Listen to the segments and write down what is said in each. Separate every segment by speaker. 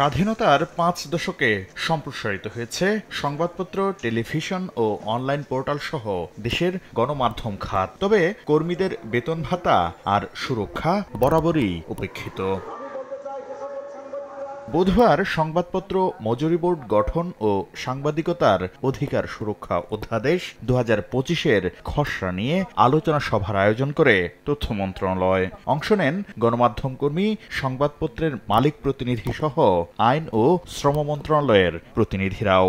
Speaker 1: স্বাধীনতার ৫ দশকে সম্প্রসারিত হয়েছে সংবাদপত্র, টেলিভিশন ও অনলাইন পোর্টাল সহ দেশের গণমাধ্যম খাত। তবে কর্মীদের বেতন ভাতা আর সুরক্ষা বরাবরই উপেক্ষিত। বুধবার সংবাদপত্র মজুরি বোর্ড গঠন ও সাংবাদিকতার অধিকার সুরক্ষা অধ্যাদেশ ২০২৫-এর খসড়া নিয়ে আলোচনা সভার আয়োজন করে তথ্য মন্ত্রণালয়। অংশ নেন গণমাধ্যম কর্মী, সংবাদপত্রের মালিক প্রতিনিধি সহ আইন ও শ্রম মন্ত্রণালয়ের প্রতিনিধিরাও।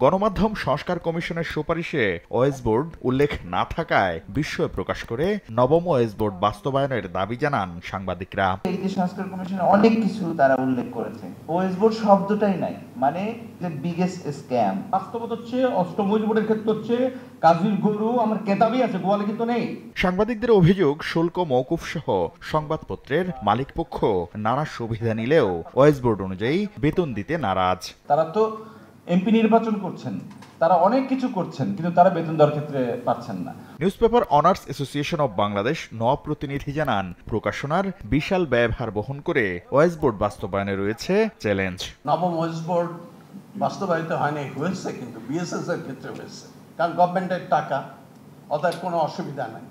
Speaker 1: গণমাধ্যম সংস্কার কমিশনের সুপারিশে ওয়েস বোর্ড উল্লেখ না থাকায় বিস্ময় প্রকাশ করে নবম ওয়েস বোর্ড বাস্তবায়নের দাবি জানান সাংবাদিকরা।
Speaker 2: এই যে সংস্কার কমিশনে অনেক কিছু তারা উল্লেখ করেছে, ওয়েস বোর্ড শব্দটাই নাই, মানে যে বিগেস্ট স্ক্যাম।
Speaker 3: বাস্তবতা হচ্ছে অষ্টম ওয়েস বোর্ডের ক্ষেত্রে হচ্ছে কাজীর গরু আমার কেতাবই আছে, গোয়ালে কিন্তু নেই।
Speaker 1: সাংবাদিকদের অভিযোগ, শুল্ক মওকুফ সহ সংবাদপত্রের মালিকপক্ষ নানা সুবিধা নিলেও ওয়েস বোর্ড অনুযায়ী বেতন দিতে নারাজ।
Speaker 3: তারা তো এমপি নির্বাচন করছেন, তারা অনেক কিছু করছেন, কিন্তু তারা বেতন দেওয়ার ক্ষেত্রে পাচ্ছেন না।
Speaker 1: Newspaper honours association of Bangladesh Nawab প্রতিনিধি জানান, প্রকাশনার বিশাল ব্যয়ভার বহন করে ওয়েস বোর্ড বাস্তবায়নে রয়েছে চ্যালেঞ্জ।
Speaker 4: নবম ওয়েস বোর্ড বাস্তবায়িত হয়নি, হয়েছে কিন্তু বিএসএস এর ক্ষেত্রে হয়েছে, কারণ গভর্নমেন্টের টাকা, অর্থাৎ কোনো অসুবিধা নাই।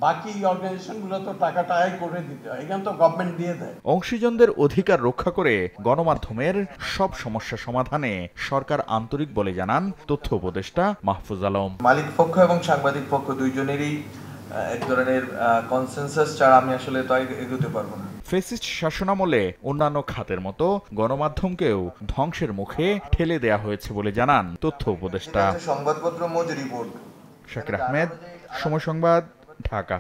Speaker 4: বাকি অর্গানাইজেশনগুলো তো টাকাটা আয় করে দিতে হয়, এখানে তো গভর্নমেন্ট দিয়ে দেয়।
Speaker 1: অংশীজনদের অধিকার রক্ষা করে গণমাধ্যমের সব সমস্যা সমাধানে সরকার আন্তরিক বলে জানান তথ্য উপদেষ্টা মাহফুজ আলম।
Speaker 5: মালিক পক্ষ এবং সাংবাদিক পক্ষ দুইজনেরই এক ধরনের কনসেনসাস ছাড়া আমি আসলে তো এগোতে পারবো না।
Speaker 1: ফ্যাসিস্ট শাসনামলে অন্যান্য খাতের মতো গণমাধ্যমকেও ধ্বংসের মুখে ঠেলে দেয়া হয়েছে বলে জানান তথ্য উপদেষ্টা।
Speaker 5: সংবাদপত্র মজুরি বোর্ড।
Speaker 1: শাকির আহমেদ, সময় সংবাদ, ঢাকা।